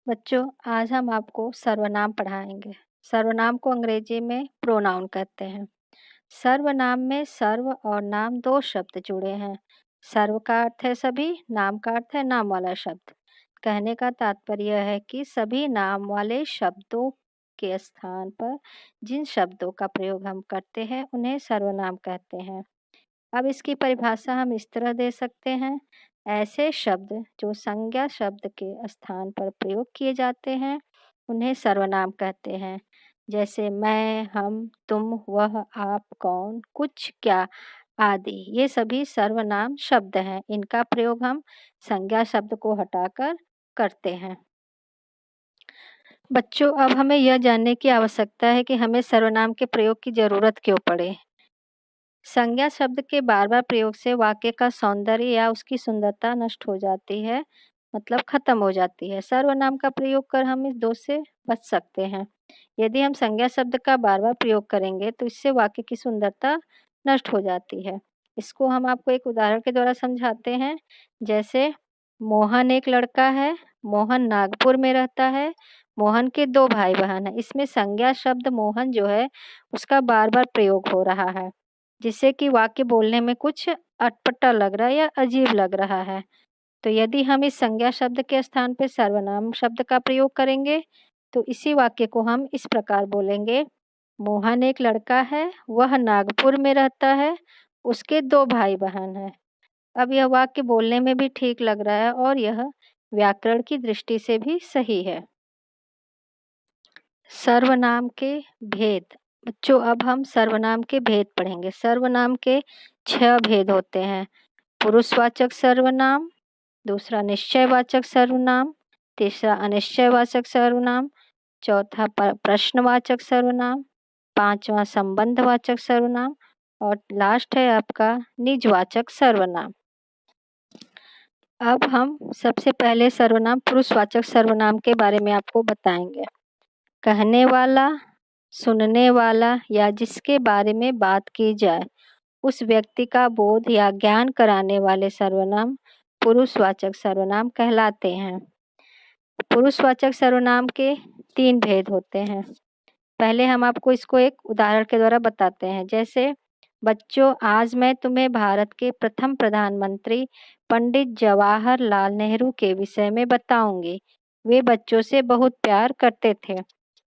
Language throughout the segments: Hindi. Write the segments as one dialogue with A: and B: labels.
A: बच्चों, आज हम आपको सर्वनाम पढ़ाएंगे। सर्वनाम को अंग्रेजी में प्रोनाउन कहते हैं। सर्वनाम में सर्व और नाम दो शब्द जुड़े हैं। सर्व का अर्थ है सभी, नाम का अर्थ है नाम वाला शब्द। कहने का तात्पर्य है कि सभी नाम वाले शब्दों के स्थान पर जिन शब्दों का प्रयोग हम करते हैं उन्हें सर्वनाम कहते हैं। अब इसकी परिभाषा हम इस तरह दे सकते हैं। ऐसे शब्द जो संज्ञा शब्द के स्थान पर प्रयोग किए जाते हैं उन्हें सर्वनाम कहते हैं। जैसे मैं, हम, तुम, वह, आप, कौन, कुछ, क्या आदि ये सभी सर्वनाम शब्द हैं। इनका प्रयोग हम संज्ञा शब्द को हटाकर करते हैं। बच्चों, अब हमें यह जानने की आवश्यकता है कि हमें सर्वनाम के प्रयोग की ज़रूरत क्यों पड़े। संज्ञा शब्द के बार-बार प्रयोग से वाक्य का सौंदर्य या उसकी सुंदरता नष्ट हो जाती है, मतलब खत्म हो जाती है। सर्वनाम का प्रयोग कर हम इस दोष से बच सकते हैं। यदि हम संज्ञा शब्द का बार-बार प्रयोग करेंगे तो इससे वाक्य की सुंदरता नष्ट हो जाती है। इसको हम आपको एक उदाहरण के द्वारा समझाते हैं। जैसे मोहन एक लड़का है, मोहन नागपुर में रहता है, मोहन के 2 भाई-बहन हैं। इसमें संज्ञा शब्द मोहन जो है उसका बार-बार प्रयोग हो रहा है, जिससे कि वाक्य बोलने में कुछ अटपटा लग रहा है या अजीब लग रहा है। तो यदि हम इस संज्ञा शब्द के स्थान पे सर्वनाम शब्द का प्रयोग करेंगे, तो इसी वाक्य को हम इस प्रकार बोलेंगे, मोहन एक लड़का है, वह नागपुर में रहता है, उसके 2 भाई-बहन हैं। अब यह वाक्य बोलने में भी ठीक लग रहा है और यह व्याकरण की दृष्टि से भी सही है। सर्वनाम के भेद। बच्चों, अब हम सर्वनाम के भेद पढ़ेंगे। सर्वनाम के 6 भेद होते हैं। पुरुषवाचक सर्वनाम, दूसरा निश्चयवाचक सर्वनाम, तीसरा अनिश्चयवाचक सर्वनाम, चौथा प्रश्नवाचक सर्वनाम, पांचवा संबंधवाचक सर्वनाम और लास्ट है आपका निजवाचक सर्वनाम। अब हम सबसे पहले सर्वनाम पुरुषवाचक सर्वनाम के बारे में आपको बताएंगे। कहने वाला, सुनने वाला या जिसके बारे में बात की जाए उस व्यक्ति का बोध या ज्ञान कराने वाले सर्वनाम पुरुषवाचक सर्वनाम कहलाते हैं। पुरुषवाचक सर्वनाम के 3 भेद होते हैं। पहले हम आपको इसको एक उदाहरण के द्वारा बताते हैं। जैसे बच्चों, आज मैं तुम्हें भारत के प्रथम प्रधानमंत्री पंडित जवाहरलाल नेहरू के विषय में बताऊंगी। वे बच्चों से बहुत प्यार करते थे।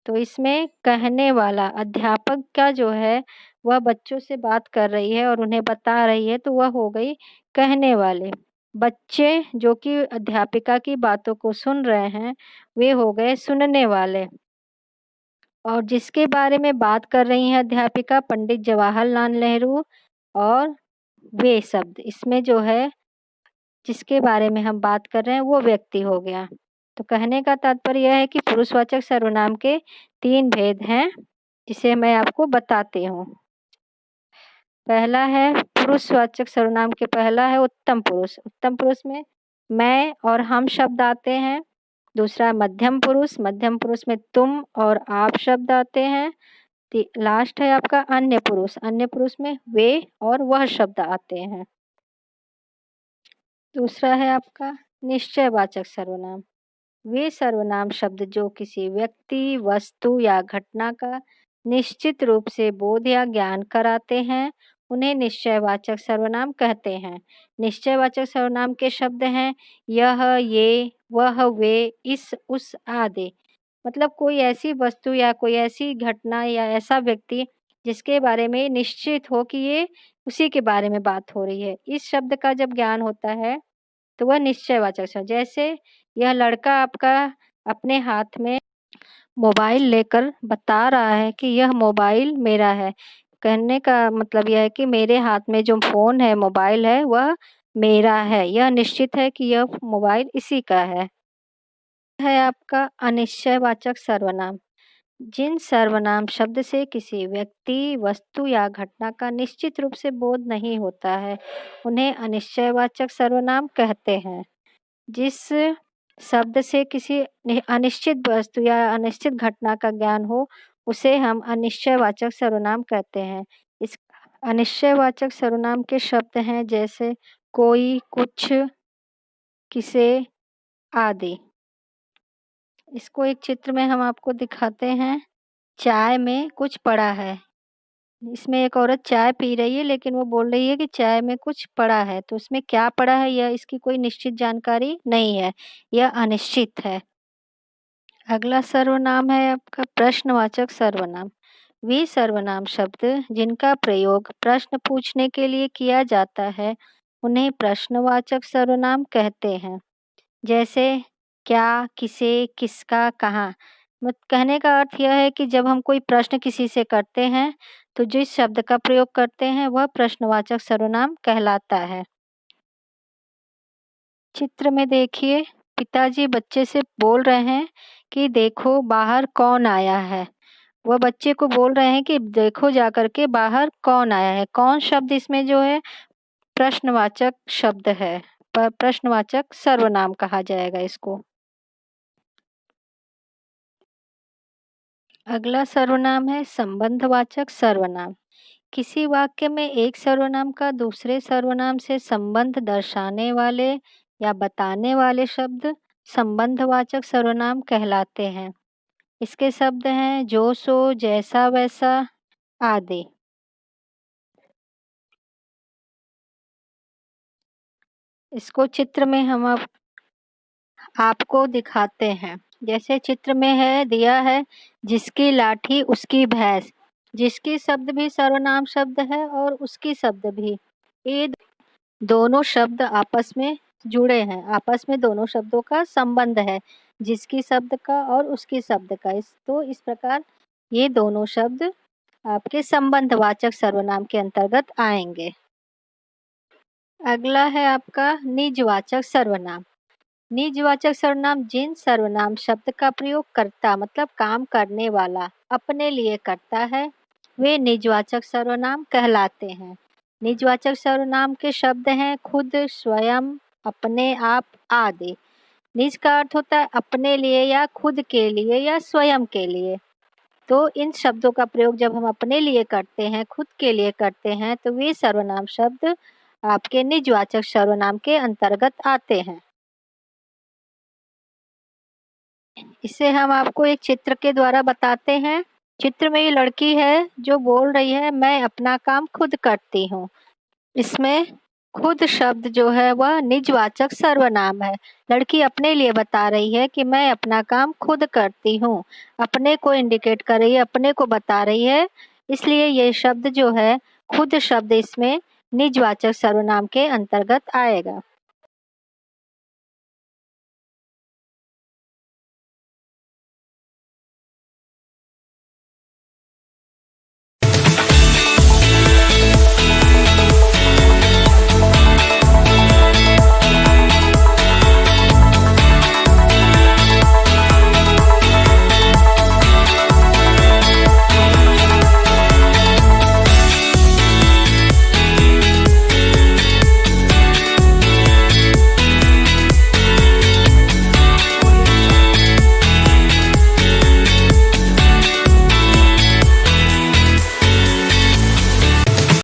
A: तो इसमें कहने वाला अध्यापक का जो है वह बच्चों से बात कर रही है और उन्हें बता रही है, तो वह हो गई कहने वाले। बच्चे जो कि अध्यापिका की बातों को सुन रहे हैं वे हो गए सुनने वाले। और जिसके बारे में बात कर रही हैं अध्यापिका पंडित जवाहरलाल नेहरू और वे शब्द इसमें जो है जिसके बारे में हम बात कर रहे हैं वो व्यक्ति हो गया। तो कहने का तात्पर्य यह है कि पुरुषवाचक सर्वनाम के 3 भेद हैं, जिसे मैं आपको बताती हूँ। पहला है पुरुषवाचक सर्वनाम के पहला है उत्तम पुरुष। उत्तम पुरुष में मैं और हम शब्द आते हैं। दूसरा मध्यम पुरुष में तुम और आप शब्द आते हैं। लास्ट है आपका अन्य पुरुष में वे और वह शब्द आते हैं। दूसरा है आपका निश्चयवाचक सर्वनाम। वे सर्वनाम शब्द जो किसी व्यक्ति, वस्तु या घटना का निश्चित रूप से बोध या ज्ञान कराते हैं उन्हें निश्चयवाचक सर्वनाम कहते हैं। निश्चयवाचक सर्वनाम के शब्द हैं यह, ये, वह, वे, इस, उस आदि। मतलब कोई ऐसी वस्तु या कोई ऐसी घटना या ऐसा व्यक्ति जिसके बारे में निश्चित हो कि ये उसी के बारे में बात हो रही है। इस शब्द का जब ज्ञान होता है तो वह निश्चयवाचक शब्द। जैसे यह लड़का आपका अपने हाथ में मोबाइल लेकर बता रहा है कि यह मोबाइल मेरा है। कहने का मतलब यह है कि मेरे हाथ में जो फ़ोन है, मोबाइल है, वह मेरा है। यह निश्चित है कि यह मोबाइल इसी का है आपका अनिश्चयवाचक सर्वनाम। जिन सर्वनाम शब्द से किसी व्यक्ति, वस्तु या घटना का निश्चित रूप से बोध नहीं होता है उन्हें अनिश्चयवाचक सर्वनाम कहते हैं। जिस शब्द से किसी अनिश्चित वस्तु या अनिश्चित घटना का ज्ञान हो उसे हम अनिश्चयवाचक सर्वनाम कहते हैं। इस अनिश्चयवाचक सर्वनाम के शब्द हैं जैसे कोई, कुछ, किसे आदि। इसको एक चित्र में हम आपको दिखाते हैं। चाय में कुछ पड़ा है। इसमें एक औरत चाय पी रही है, लेकिन वो बोल रही है कि चाय में कुछ पड़ा है। तो उसमें क्या पड़ा है, यह इसकी कोई निश्चित जानकारी नहीं है, यह अनिश्चित है। अगला सर्वनाम है आपका प्रश्नवाचक सर्वनाम। वे सर्वनाम शब्द जिनका प्रयोग प्रश्न पूछने के लिए किया जाता है, उन्हें प्रश्नवाचक सर्वनाम कहते हैं। जैसे क्या, किसे, किसका, कहाँ। कहने का अर्थ यह है कि जब हम कोई प्रश्न किसी से करते हैं, तो जिस शब्द का प्रयोग करते हैं वह प्रश्नवाचक सर्वनाम कहलाता है। चित्र में देखिए, पिताजी बच्चे से बोल रहे हैं कि देखो बाहर कौन आया है। वह बच्चे को बोल रहे हैं कि देखो जाकर के बाहर कौन आया है। कौन शब्द इसमें जो है प्रश्नवाचक शब्द है, पर प्रश्नवाचक सर्वनाम कहा जाएगा इसको। अगला सर्वनाम है संबंधवाचक सर्वनाम। किसी वाक्य में एक सर्वनाम का दूसरे सर्वनाम से संबंध दर्शाने वाले या बताने वाले शब्द संबंधवाचक सर्वनाम कहलाते हैं। इसके शब्द हैं जो, सो, जैसा, वैसा आदि। इसको चित्र में हम आपको दिखाते हैं। जैसे चित्र में है, दिया है जिसकी लाठी उसकी भैंस। जिसकी शब्द भी सर्वनाम शब्द है और उसकी शब्द भी। ये दोनों शब्द आपस में जुड़े हैं, आपस में दोनों शब्दों का संबंध है, जिसकी शब्द का और उसकी शब्द का। इस प्रकार ये दोनों शब्द आपके संबंधवाचक सर्वनाम के अंतर्गत आएंगे। अगला है आपका निजवाचक सर्वनाम। निजवाचक सर्वनाम जिन सर्वनाम शब्द का प्रयोग करता, मतलब काम करने वाला, अपने लिए करता है, वे निजवाचक सर्वनाम कहलाते हैं। निजवाचक सर्वनाम के शब्द हैं खुद, स्वयं, अपने आप आदि। निज का अर्थ होता है अपने लिए या खुद के लिए या स्वयं के लिए। तो इन शब्दों का प्रयोग जब हम अपने लिए करते हैं, खुद के लिए करते हैं, तो वे सर्वनाम शब्द आपके निजवाचक सर्वनाम के अंतर्गत आते हैं। इसे हम आपको एक चित्र के द्वारा बताते हैं। चित्र में ये लड़की है जो बोल रही है मैं अपना काम खुद करती हूँ। इसमें खुद शब्द जो है वह निजवाचक सर्वनाम है। लड़की अपने लिए बता रही है कि मैं अपना काम खुद करती हूँ। अपने को इंडिकेट कर रही है, अपने को बता रही है, इसलिए ये शब्द जो है खुद शब्द इसमें निजवाचक सर्वनाम के अंतर्गत आएगा।